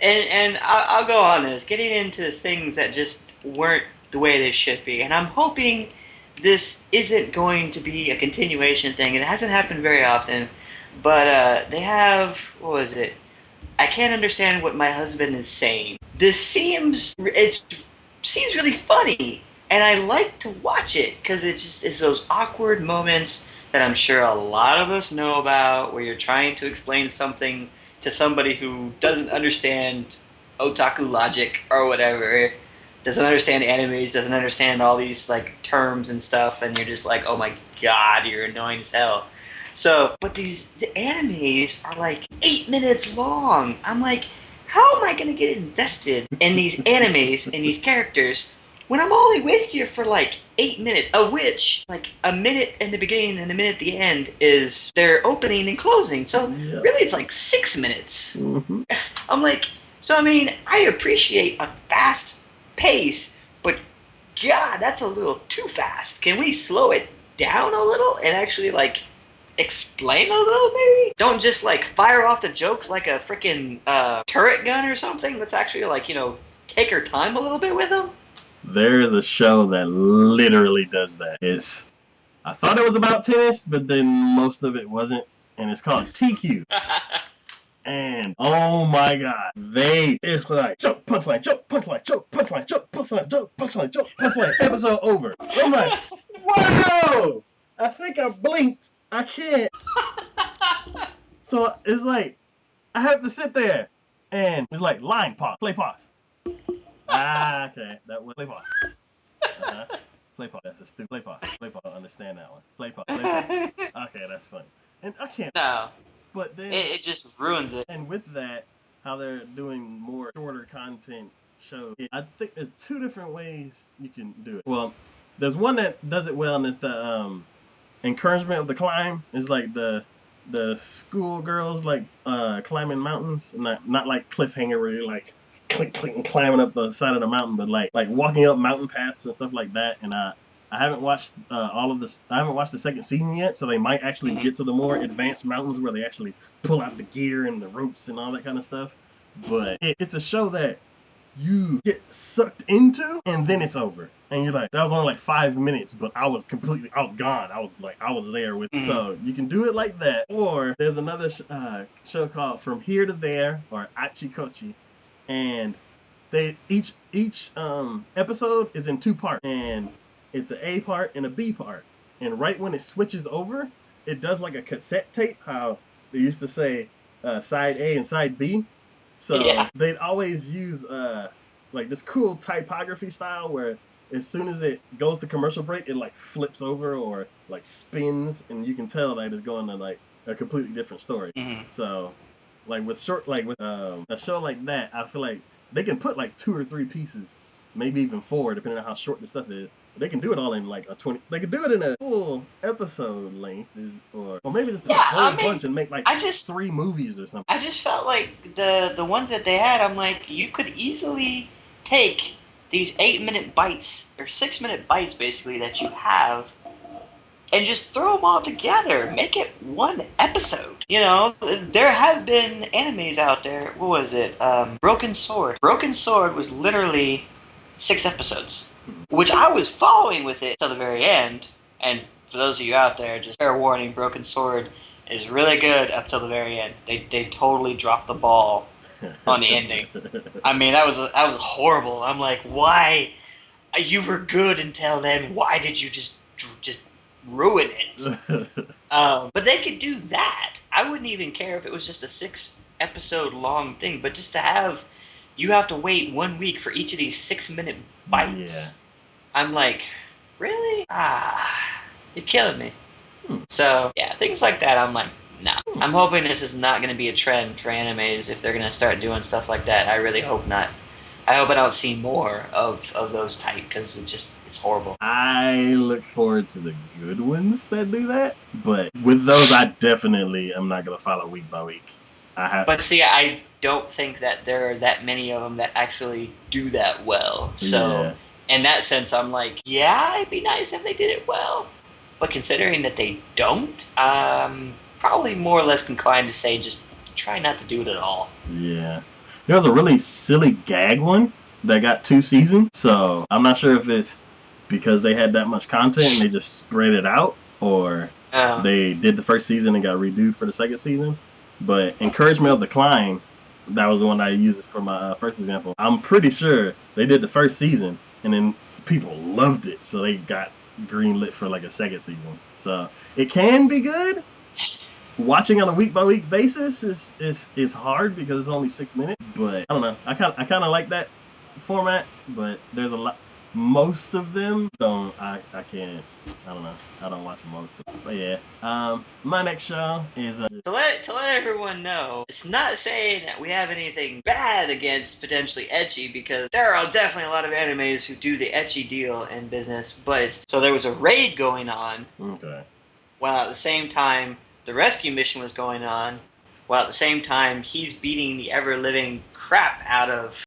and I'll go on this, getting into things that just weren't the way they should be, and I'm hoping this isn't going to be a continuation thing. It hasn't happened very often, but they have, what was it? I can't understand what my husband is saying. It seems really funny, and I like to watch it because it's those awkward moments that I'm sure a lot of us know about, where you're trying to explain something to somebody who doesn't understand otaku logic or whatever, doesn't understand animes, doesn't understand all these like terms and stuff, and you're just like, oh my god, you're annoying as hell. So, but the animes are like 8 minutes long. I'm like, how am I gonna get invested in these animes and these characters when I'm only with you for like 8 minutes, of which like a minute in the beginning and a minute at the end is their opening and closing. So Yeah. really, it's like 6 minutes. Mm-hmm. I'm like, so I mean, I appreciate a fast pace, but God, that's a little too fast. Can we slow it down a little and actually like explain a little, maybe? Don't just like fire off the jokes like a freaking turret gun or something. Let's actually like, take our time a little bit with them. There is a show that literally does that. I thought it was about tennis, but then most of it wasn't, and it's called TQ. And oh my god, it's like joke, punchline, joke, punchline, joke, punchline, joke, punchline, joke, punchline, joke, punchline, episode over. I'm like, wow! I think I blinked. I can't. So it's like, I have to sit there, and it's like, line pause, play pause. Okay, that was play pause. Play pause. That's a stupid play pause. Play pause. I understand that one. Play pause. Play pause. Okay, that's funny. And I can't. No. But then it just ruins it. And with that, how they're doing more shorter content shows, I think there's two different ways you can do it. Well, there's one that does it well, and it's the encouragement of the climb. It's like the school girls like climbing mountains, not like cliffhanger where you're like click and climbing up the side of the mountain, but like walking up mountain paths and stuff like that. And I haven't watched all of this. I haven't watched the second season yet, so they might actually get to the more advanced mountains where they actually pull out the gear and the ropes and all that kind of stuff. But it's a show that you get sucked into, and then it's over. And you're like, that was only like 5 minutes, but I was gone. I was there with. Mm-hmm. So you can do it like that, or there's another show called From Here to There, or Achikochi, and each episode is in 2 parts, and it's an A part and a B part. And right when it switches over, it does like a cassette tape, how they used to say side A and side B. So yeah. They'd always use like this cool typography style where as soon as it goes to commercial break, it like flips over or like spins, and you can tell that it's going to like a completely different story. Mm-hmm. So like with a show like that, I feel like they can put like 2 or 3 pieces, maybe even 4, depending on how short the stuff is. They can do it all in like a 20. They can do it in a full episode length, or maybe just put a whole bunch and make like 3 movies or something. I just felt like the ones that they had, I'm like, you could easily take these 8-minute bites or 6-minute bites basically that you have, and just throw them all together. Make it one episode. There have been animes out there. What was it? Broken Sword. Broken Sword was literally 6 episodes, which I was following with it till the very end. And for those of you out there, just fair warning, Broken Sword is really good up till the very end. They totally dropped the ball on the ending. I mean, that was horrible. I'm like, why? You were good until then. Why did you just ruin it? But they could do that. I wouldn't even care if it was just a 6-episode long thing, but just to have, you have to wait 1 week for each of these 6-minute bites. Yeah. I'm like, really? You're killing me. So, yeah, things like that, I'm like, nah. I'm hoping this is not going to be a trend for animes if they're going to start doing stuff like that. I really hope not. I hope I don't see more of those type, because it's horrible. I look forward to the good ones that do that, but with those, I definitely am not going to follow week by week. But see, I don't think that there are that many of them that actually do that well. So, in that sense, I'm like, yeah, it'd be nice if they did it well. But considering that they don't, probably more or less inclined to say just try not to do it at all. Yeah. There was a really silly gag one that got 2 seasons. So I'm not sure if it's because they had that much content and they just spread it out, or they did the first season and got redoed for the second season. But Encouragement of the Climb, that was the one I used for my first example. I'm pretty sure they did the first season and then people loved it, so they got greenlit for like a second season. So it can be good. Watching on a week by week basis is hard because it's only 6 minutes. But I don't know. I kind of like that format. But there's a lot. Most of them don't. I can't. I don't know. I don't watch most of them. But yeah. My next show is to let everyone know, it's not saying that we have anything bad against potentially ecchi, because there are definitely a lot of animes who do the ecchi deal in business. But so there was a raid going on. Okay. While at the same time the rescue mission was going on, while at the same time he's beating the ever living crap out of